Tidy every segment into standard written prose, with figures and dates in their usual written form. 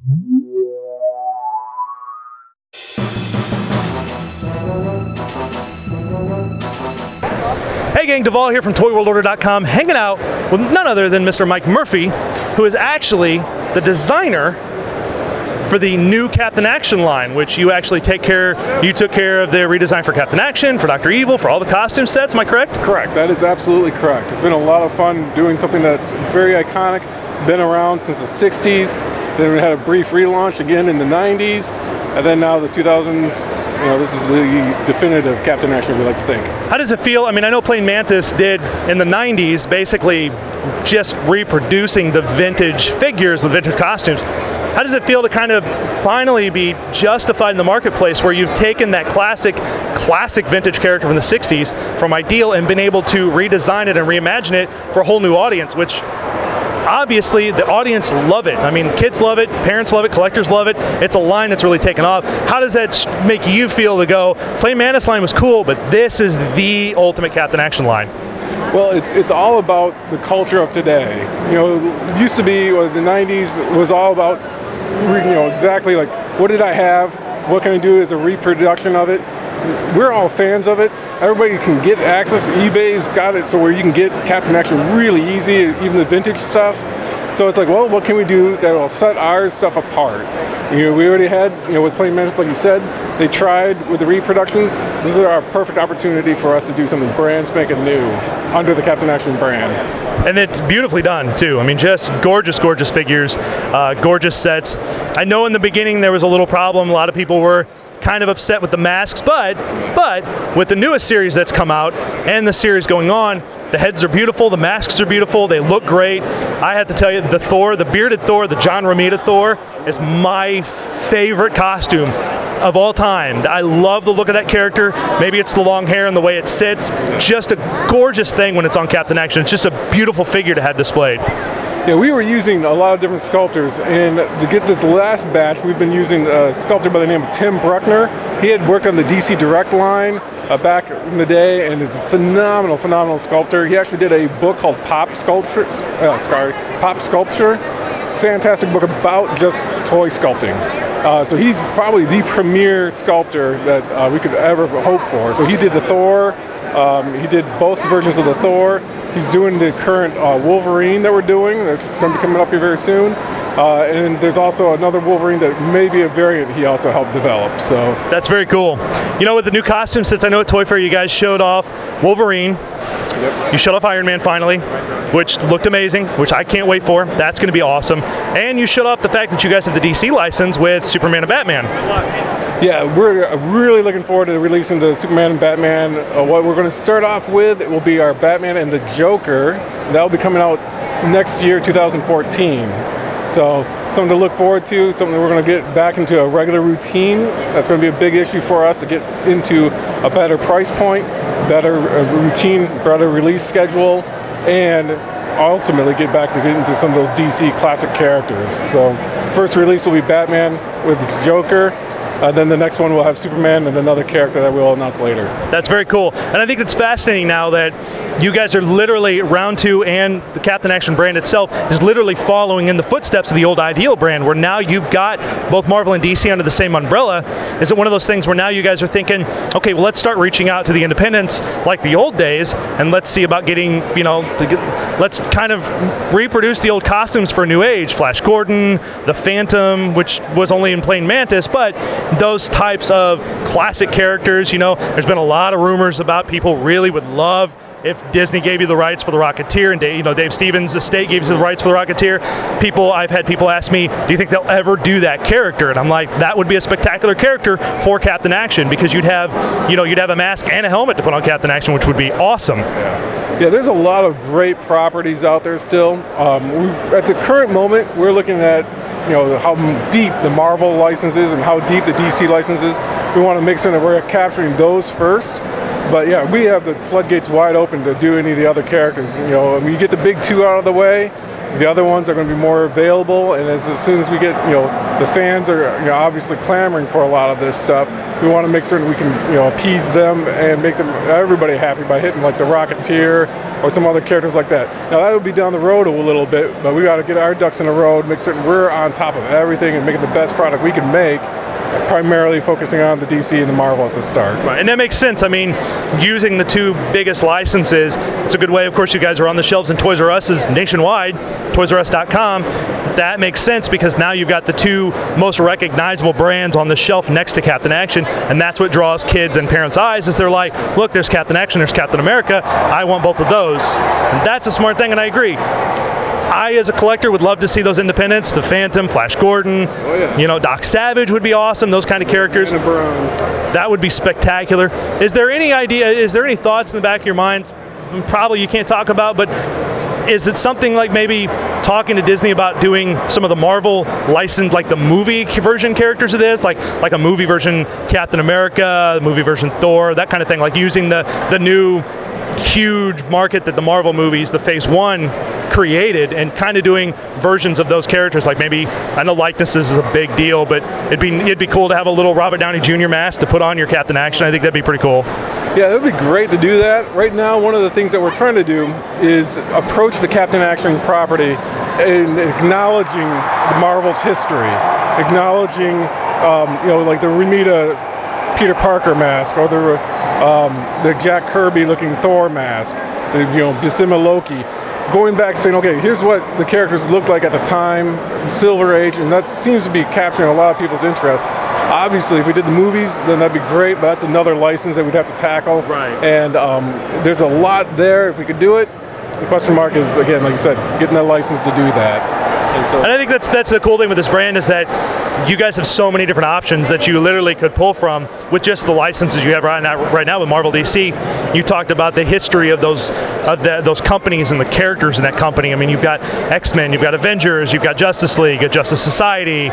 Hey gang, Devall here from ToyWorldOrder.com, hanging out with none other than Mr. Mike Murphy, who is actually the designer for the new Captain Action line, which you actually took care of the redesign for Captain Action, for Dr. Evil, for all the costume sets, am I correct? Correct, that is absolutely correct. It's been a lot of fun doing something that's very iconic, been around since the 60s, then we had a brief relaunch again in the 90s, and then now the 2000s, you know, this is the definitive Captain Action, we like to think. How does it feel? I mean, I know Plain Mantis did in the 90s, basically just reproducing the vintage figures, the vintage costumes. How does it feel to kind of finally be justified in the marketplace where you've taken that classic vintage character from the 60s, from Ideal, and been able to redesign it and reimagine it for a whole new audience, which obviously the audience love it. I mean, kids love it, parents love it, collectors love it. It's a line that's really taken off. How does that make you feel to go, Plain Mantis line was cool, but this is the ultimate Captain Action line? Well, it's all about the culture of today. You know, it used to be, or the 90s was all about, you know, exactly like, what did I have? What can I do as a reproduction of it? We're all fans of it. Everybody can get access. eBay's got it so where you can get Captain Action really easy, even the vintage stuff. So it's like, well, what can we do that will set our stuff apart? You know, we already had, you know, with Plain Mantis, like you said, they tried with the reproductions. This is our perfect opportunity for us to do something brand spanking new under the Captain Action brand. And it's beautifully done too. I mean, just gorgeous, gorgeous figures, gorgeous sets. I know in the beginning there was a little problem. A lot of people were kind of upset with the masks, but with the newest series that's come out and the series going on, the heads are beautiful, the masks are beautiful, they look great. I have to tell you, the Thor, the bearded Thor, the John Romita Thor, is my favorite costume of all time. I love the look of that character. Maybe it's the long hair and the way it sits. Just a gorgeous thing when it's on Captain Action. It's just a beautiful figure to have displayed. Yeah, we were using a lot of different sculptors, and to get this last batch, we've been using a sculptor by the name of Tim Bruckner. He had worked on the DC Direct line back in the day, and is a phenomenal, phenomenal sculptor. He actually did a book called Pop Sculpture. Fantastic book about just toy sculpting. So he's probably the premier sculptor that we could ever hope for. So he did the Thor. He did both versions of the Thor. He's doing the current Wolverine that we're doing. That's going to be coming up here very soon. And there's also another Wolverine that may be a variant he also helped develop. So that's very cool. You know, with the new costume, since I know at Toy Fair you guys showed off Wolverine. Yep. You showed off Iron Man finally, which looked amazing, which I can't wait for. That's going to be awesome. And you showed off the fact that you guys have the DC license with Superman and Batman. Yeah, we're really looking forward to releasing the Superman and Batman. What we're going to start off with will be our Batman and the Joker. That will be coming out next year, 2014. So something to look forward to, something that we're going to get back into a regular routine. That's going to be a big issue for us to get into a better price point, better routine, better release schedule, and ultimately get into some of those DC classic characters. So first release will be Batman with the Joker. Then the next one will have Superman and another character that we'll announce later. That's very cool. And I think it's fascinating now that you guys are literally, Round 2 and the Captain Action brand itself is literally following in the footsteps of the old Ideal brand, where now you've got both Marvel and DC under the same umbrella. Is it one of those things where now you guys are thinking, okay, well, let's start reaching out to the independents like the old days, and let's see about getting, you know, let's kind of reproduce the old costumes for a new age. Flash Gordon, the Phantom, which was only in Plain Mantis, but those types of classic characters, you know, there's been a lot of rumors about people really would love if Disney gave you the rights for the Rocketeer, and you know, Dave Stevens' estate gave you the rights for the Rocketeer. I've had people ask me, do you think they'll ever do that character? And I'm like, that would be a spectacular character for Captain Action, because you'd have a mask and a helmet to put on Captain Action, which would be awesome. Yeah, there's a lot of great properties out there still. At the current moment, we're looking at, you know, how deep the Marvel license is and how deep the DC license is. We want to make sure that we're capturing those first. But yeah, we have the floodgates wide open to do any of the other characters. You know, I mean, you get the big two out of the way, The other ones are going to be more available, and as soon as we get, the fans are obviously clamoring for a lot of this stuff. We want to make certain we can appease them and make everybody happy by hitting like the Rocketeer or some other characters like that. Now that would be down the road a little bit, but we got to get our ducks in a row, make certain we're on top of everything and making the best product we can make. Primarily focusing on the DC and the Marvel at the start. Right, and that makes sense. I mean, using the two biggest licenses, it's a good way. Of course, you guys are on the shelves in Toys R Us nationwide, toysrus.com. That makes sense because now you've got the two most recognizable brands on the shelf next to Captain Action, and that's what draws kids and parents' eyes is they're like, look, there's Captain Action, there's Captain America, I want both of those. And that's a smart thing, and I agree. I, as a collector, would love to see those independents, the Phantom, Flash Gordon, Doc Savage would be awesome, those kind of characters. That would be spectacular. Is there any thoughts in the back of your mind, probably you can't talk about, but is it something like maybe talking to Disney about doing some of the Marvel licensed, like the movie version characters of this, like a movie version Captain America, the movie version Thor, that kind of thing, like using the new huge market that the Marvel movies, the Phase 1, created, and kind of doing versions of those characters. Like maybe, I know likenesses is a big deal, but it'd be cool to have a little Robert Downey Jr. mask to put on your Captain Action. I think that'd be pretty cool. Yeah, it would be great to do that. Right now, one of the things that we're trying to do is approach the Captain Action property in acknowledging the Marvel's history, acknowledging, like the Ramita Peter Parker mask, or the Jack Kirby-looking Thor mask, Bissima Loki. Going back and saying, okay, here's what the characters looked like at the time, the Silver Age, and that seems to be capturing a lot of people's interest. Obviously, if we did the movies, then that'd be great, but that's another license that we'd have to tackle. Right. And there's a lot there if we could do it. The question mark is, again, like you said, getting that license to do that. And I think that's the cool thing with this brand is that you guys have so many different options that you literally could pull from with just the licenses you have right now with Marvel DC. You talked about the history of those companies and the characters in that company. I mean, you've got X-Men, you've got Avengers, you've got Justice League, you've got Justice Society.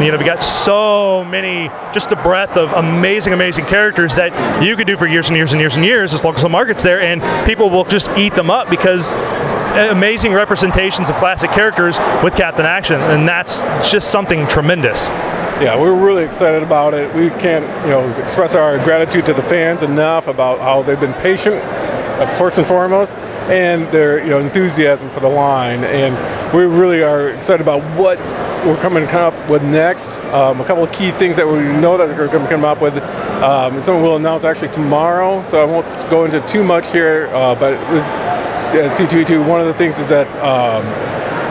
You've got so many, just a breadth of amazing characters that you could do for years and years and years and years as long as the market's there, and people will just eat them up because amazing representations of classic characters with Captain Action, and that's just something tremendous. Yeah, we're really excited about it. We can't, express our gratitude to the fans enough about how they've been patient, first and foremost, and their enthusiasm for the line. And we really are excited about what we're coming to come up with next. A couple of key things that we know that we're going to come up with. Something we'll announce actually tomorrow, so I won't go into too much here. But with C2E2, one of the things is that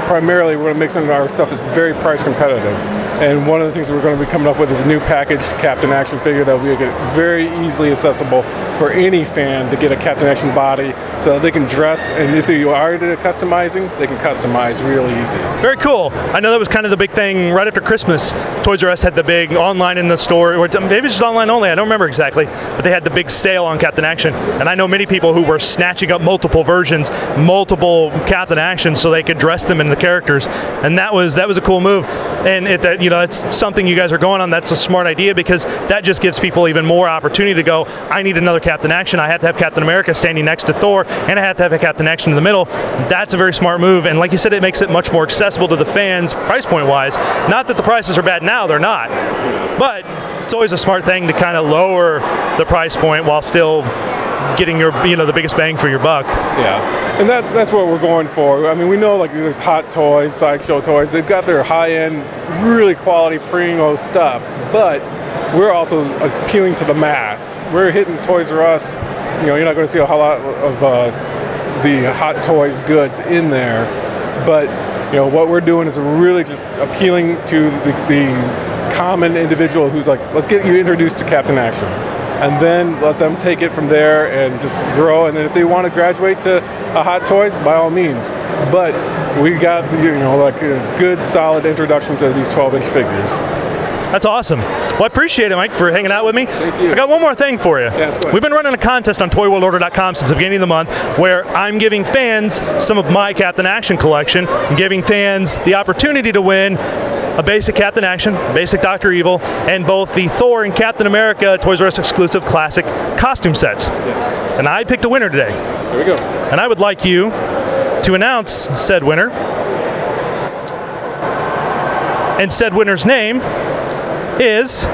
primarily we're going to make some of our stuff is very price competitive. And one of the things we're going to be coming up with is a new packaged Captain Action figure that will be very easily accessible for any fan to get a Captain Action body so that they can dress, and if they are into customizing, they can customize really easy. Very cool. I know that was kind of the big thing right after Christmas. Toys R Us had the big online in the store, or maybe it's just online only, I don't remember exactly, but they had the big sale on Captain Action. And I know many people who were snatching up multiple versions, multiple Captain Actions so they could dress them in the characters. And that was a cool move. And that's something you guys are going on. That's a smart idea because that just gives people even more opportunity to go, I need another Captain Action. I have to have Captain America standing next to Thor, and I have to have a Captain Action in the middle. That's a very smart move. And like you said, it makes it much more accessible to the fans, price point wise. Not that the prices are bad now, they're not. But it's always a smart thing to kind of lower the price point while still getting your, the biggest bang for your buck. Yeah, and that's what we're going for. I mean, we know like there's Hot Toys, Sideshow Toys. They've got their high-end, really quality primo stuff, but we're also appealing to the mass. We're hitting Toys R Us. You're not going to see a whole lot of the Hot Toys goods in there, but what we're doing is really just appealing to the common individual who's like, let's get you introduced to Captain Action. And then let them take it from there and just grow. And then if they want to graduate to Hot Toys, by all means. But we got like a good, solid introduction to these 12-inch figures. That's awesome. Well, I appreciate it, Mike, for hanging out with me. Thank you. I got one more thing for you. Yeah, we've been running a contest on ToyWorldOrder.com since the beginning of the month where I'm giving fans some of my Captain Action collection and giving fans the opportunity to win a basic Captain Action, basic Dr. Evil, and both the Thor and Captain America Toys R Us exclusive classic costume sets. Yes. And I picked a winner today. There we go. And I would like you to announce said winner And said winner's name is...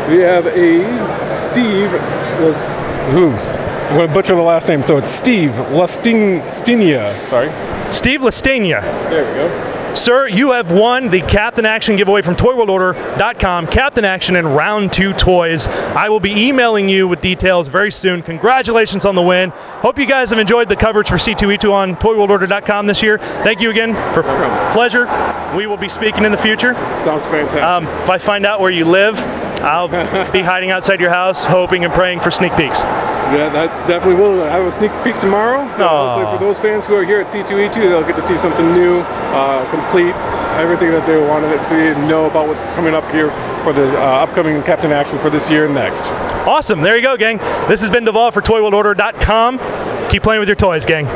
We have a Steve, I'm going to butcher the last name, so it's Steve Lastenia, sorry. Steve Lastenia. There we go. Sir, you have won the Captain Action giveaway from ToyWorldOrder.com, Captain Action and Round 2 toys. I will be emailing you with details very soon. Congratulations on the win. Hope you guys have enjoyed the coverage for C2E2 on ToyWorldOrder.com this year. Thank you again for pleasure. We will be speaking in the future. Sounds fantastic. If I find out where you live, I'll be hiding outside your house, hoping and praying for sneak peeks. Yeah, that's definitely will. I have a sneak peek tomorrow, so hopefully for those fans who are here at C2E2, they'll get to see something new, complete, everything that they wanted to see and know about what's coming up here for the upcoming Captain Action for this year and next. Awesome. There you go, gang. This has been Devall for ToyWorldOrder.com. Keep playing with your toys, gang.